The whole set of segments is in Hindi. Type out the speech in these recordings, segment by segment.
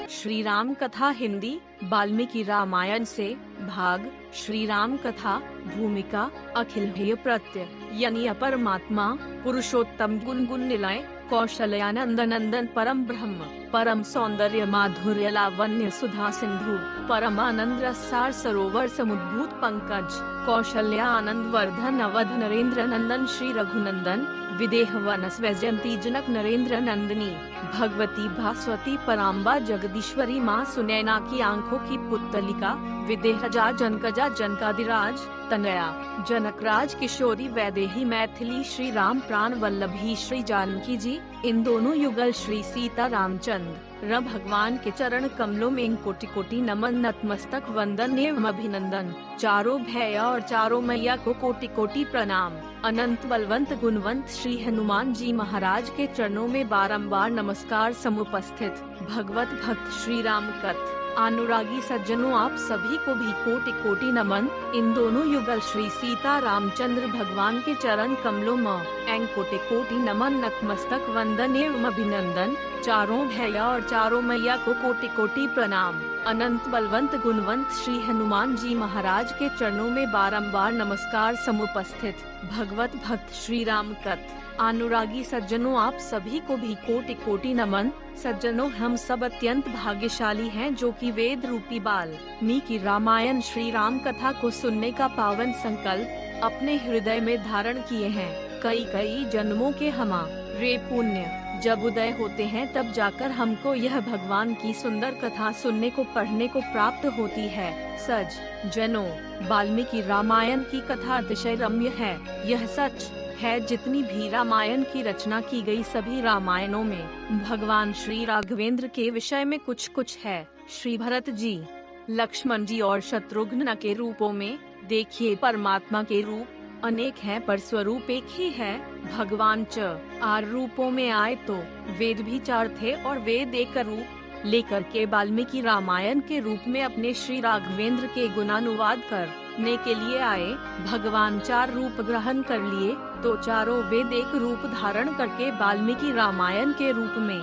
श्री राम कथा हिंदी, वाल्मीकि रामायण से भाग। श्री राम कथा भूमिका। अखिल हेय प्रत्यय यानी अपरमात्मा, पुरुषोत्तम गुण गुण निलय, कौशल्यानंद नंदन, परम ब्रह्म, परम सौंदर्य माधुर्य लावण्य सुधा सिंधु, परम आनंद रसार सरोवर समुद्भूत पंकज, कौशल्या आनंद वर्धन अवध नरेंद्र नंदन, श्री रघुनंदन विदेह वनस वैजयंती जनक नरेंद्र नंदिनी, भगवती भास्वती पराम्बा जगदीश्वरी माँ सुनैना की आंखों की पुतलिका, विदेहजा जनकजा जनकादिराज तनया, जनकराज किशोरी वैदेही मैथिली, श्री राम प्राण वल्लभी श्री जानकी जी, इन दोनों युगल श्री सीता रामचंद्र र भगवान के चरण कमलों में कोटि कोटि नमन, नतमस्तक वंदन एवं अभिनंदन। चारों भैया और चारों मैया को कोटि कोटि प्रणाम। अनंत बलवंत गुणवंत श्री हनुमान जी महाराज के चरणों में बारंबार नमस्कार समुपस्थित। भगवत भक्त श्री राम कथ अनुरागी सज्जनों, आप सभी को भी कोटि कोटि नमन। इन दोनों युगल श्री सीता रामचंद्र भगवान के चरण कमलों में कोटि कोटि नमन, नतमस्तक वंदन एवं अभिनंदन। चारों भैया और चारों मैया को कोटि कोटि प्रणाम। अनंत बलवंत गुणवंत श्री हनुमान जी महाराज के चरणों में बारंबार नमस्कार समुपस्थित। भगवत भक्त श्री राम कथ अनुरागी सज्जनों, आप सभी को भी कोटि कोटि नमन। सज्जनों, हम सब अत्यंत भाग्यशाली हैं जो कि वेद रूपी वाल्मीकि रामायण श्री राम कथा को सुनने का पावन संकल्प अपने हृदय में धारण किए हैं। कई कई जन्मों के हमारे पुण्य जब उदय होते हैं तब जाकर हमको यह भगवान की सुंदर कथा सुनने को पढ़ने को प्राप्त होती है। सज जनों, वाल्मीकि रामायण की कथा अतिशय रम्य है। यह सच है, जितनी भी रामायण की रचना की गई सभी रामायणों में भगवान श्री राघवेंद्र के विषय में कुछ कुछ है। श्री भरत जी, लक्ष्मण जी और शत्रुघ्न के रूपों में देखिए परमात्मा के रूप अनेक हैं पर स्वरूप एक ही है। भगवान चार रूपों में आए तो वेद भी चार थे और वेद एक रूप लेकर के वाल्मीकि रामायण के रूप में अपने श्री राघवेंद्र के गुणानुवाद करने के लिए आए। भगवान चार रूप ग्रहण कर लिए तो चारों वेद एक रूप धारण करके वाल्मीकि रामायण के रूप में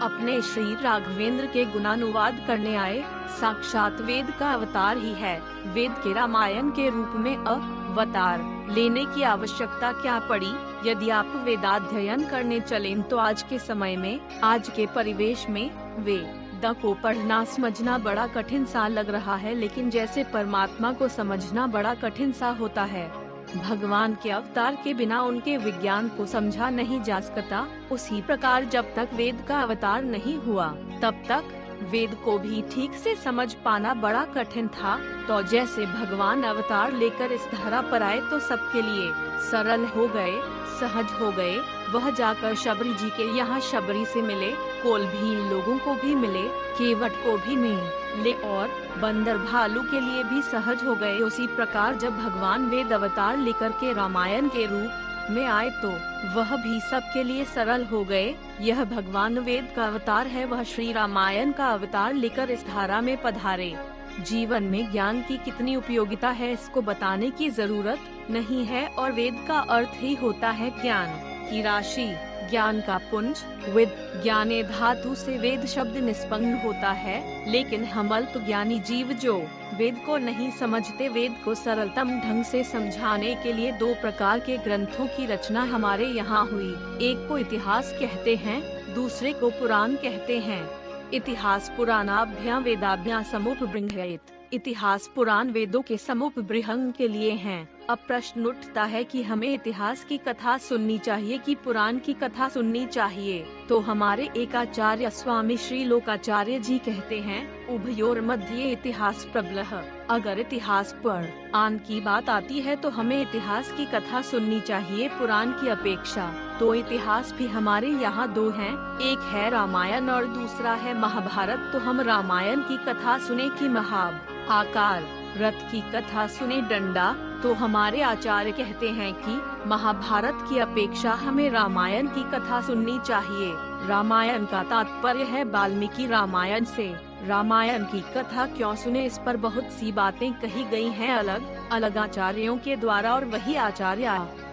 अपने श्री राघवेंद्र के गुणानुवाद करने आए। साक्षात वेद का अवतार ही है। वेद के रामायण के रूप में अवतार लेने की आवश्यकता क्या पड़ी? यदि आप वेदाध्ययन करने चलें तो आज के समय में, आज के परिवेश में वेद को पढ़ना समझना बड़ा कठिन सा लग रहा है, लेकिन जैसे परमात्मा को समझना बड़ा कठिन सा होता है। भगवान के अवतार के बिना उनके विज्ञान को समझा नहीं जा सकता, उसी प्रकार जब तक वेद का अवतार नहीं हुआ तब तक वेद को भी ठीक से समझ पाना बड़ा कठिन था। तो जैसे भगवान अवतार लेकर इस धरा पर आए तो सबके लिए सरल हो गए, सहज हो गए। वह जाकर शबरी जी के यहाँ शबरी से मिले, कोल्भी लोगों को भी मिले, केवट को भी मिले और बंदर भालू के लिए भी सहज हो गए। उसी प्रकार जब भगवान वेद अवतार लेकर के रामायण के रूप में आए तो वह भी सबके लिए सरल हो गए। यह भगवान वेद का अवतार है, वह श्री रामायण का अवतार लेकर इस धारा में पधारे। जीवन में ज्ञान की कितनी उपयोगिता है इसको बताने की जरूरत नहीं है, और वेद का अर्थ ही होता है ज्ञान की राशि, ज्ञान का पुंज। विद ज्ञाने धातु से वेद शब्द निष्पन्न होता है, लेकिन हम अल्प ज्ञानी जीव जो वेद को नहीं समझते, वेद को सरलतम ढंग से समझाने के लिए दो प्रकार के ग्रंथों की रचना हमारे यहाँ हुई। एक को इतिहास कहते हैं, दूसरे को पुराण कहते हैं। इतिहास पुराणाभ्यां वेदाभ्यां समुपबृंहयेत। इतिहास पुराण वेदों के समुपबृंहण के लिए हैं। अब प्रश्न उठता है कि हमें इतिहास की कथा सुननी चाहिए कि पुराण की कथा सुननी चाहिए? तो हमारे एक आचार्य स्वामी श्री लोकाचार्य जी कहते हैं, उभयोर मध्ये इतिहास प्रबलः। अगर इतिहास पुराण की बात आती है तो हमें इतिहास की कथा सुननी चाहिए पुराण की अपेक्षा। तो इतिहास भी हमारे यहाँ दो हैं, एक है रामायण और दूसरा है महाभारत। तो हम रामायण की कथा सुने कि महाभारत रथ की कथा सुने डंडा? तो हमारे आचार्य कहते हैं कि महाभारत की अपेक्षा हमें रामायण की कथा सुननी चाहिए। रामायण का तात्पर्य है वाल्मीकि रामायण से। रामायण की कथा क्यों सुने, इस पर बहुत सी बातें कही गई हैं अलग अलग आचार्यों के द्वारा, और वही आचार्य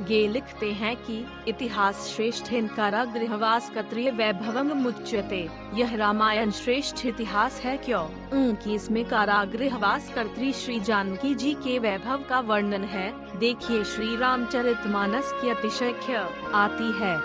गे लिखते हैं कि इतिहास श्रेष्ठ हिंकारा गृहवास कत्रिय वैभवम मुच्यते। यह रामायण श्रेष्ठ इतिहास है क्यों? उनकी इसमें कारागृहवास कर्त्री श्री जानकी जी के वैभव का वर्णन है। देखिए श्री रामचरितमानस की अतिशय आती है।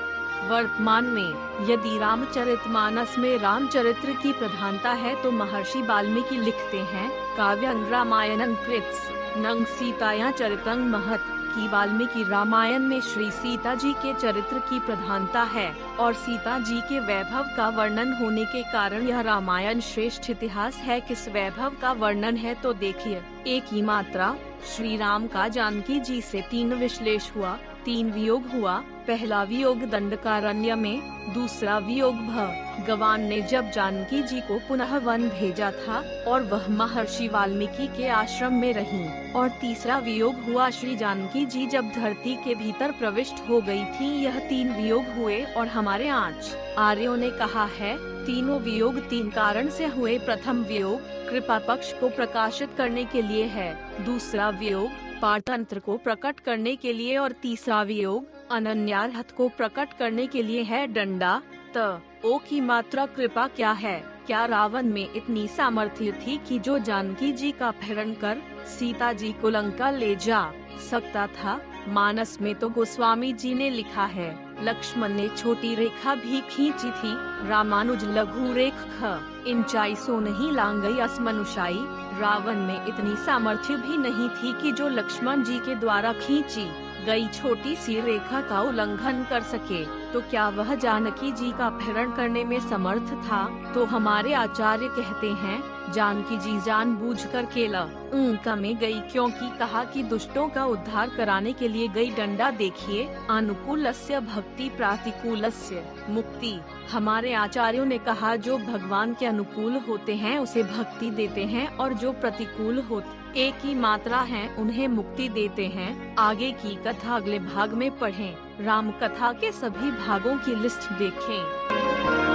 वर्तमान में यदि रामचरितमानस में रामचरित्र की प्रधानता है तो महर्षि वाल्मीकि लिखते हैं काव्यं रामायणं कृत्स नंग सीताया चरितं महत् कि वाल्मीकि रामायण में श्री सीता जी के चरित्र की प्रधानता है और सीता जी के वैभव का वर्णन होने के कारण यह रामायण श्रेष्ठ इतिहास है। किस वैभव का वर्णन है तो देखिए, एक ही मात्रा श्री राम का जानकी जी से 3 विश्लेष हुआ, 3 वियोग हुआ। पहला वियोग दंडकारण्य में, दूसरा वियोग भगवान ने जब जानकी जी को पुनः वन भेजा था और वह महर्षि वाल्मीकि के आश्रम में रहीं, और तीसरा वियोग हुआ श्री जानकी जी जब धरती के भीतर प्रविष्ट हो गई थी। यह 3 वियोग हुए और हमारे आर्यों ने कहा है तीनों वियोग 3 कारण से हुए। प्रथम वियोग कृपा पक्ष को प्रकाशित करने के लिए है, दूसरा वियोग पारतंत्र को प्रकट करने के लिए और तीसरा वियोग अनन्यार्हत को प्रकट करने के लिए है। दंडा ओ की मात्रा कृपा क्या है? क्या रावण में इतनी सामर्थ्य थी कि जो जानकी जी का अपहरण कर सीता जी को लंका ले जा सकता था? मानस में तो गोस्वामी जी ने लिखा है लक्ष्मण ने छोटी रेखा भी खींची थी, रामानुज लघु रेख इंचाई सो नहीं लांगई असमनुषाई। रावण में इतनी सामर्थ्य भी नहीं थी कि जो लक्ष्मण जी के द्वारा खींची गई छोटी सी रेखा का उल्लंघन कर सके, तो क्या वह जानकी जी का अपहरण करने में समर्थ था? तो हमारे आचार्य कहते हैं जानकी जी जानबूझकर केला उनका में गई, क्योंकि कहा कि दुष्टों का उद्धार कराने के लिए गई। डंडा देखिए, अनुकूलस्य भक्ति प्रातिकूलस्य मुक्ति। हमारे आचार्यों ने कहा जो भगवान के अनुकूल होते हैं उसे भक्ति देते हैं और जो प्रतिकूल होते एक ही मात्रा है उन्हें मुक्ति देते हैं। आगे की कथा अगले भाग में पढ़ें। राम कथा के सभी भागों की लिस्ट देखें।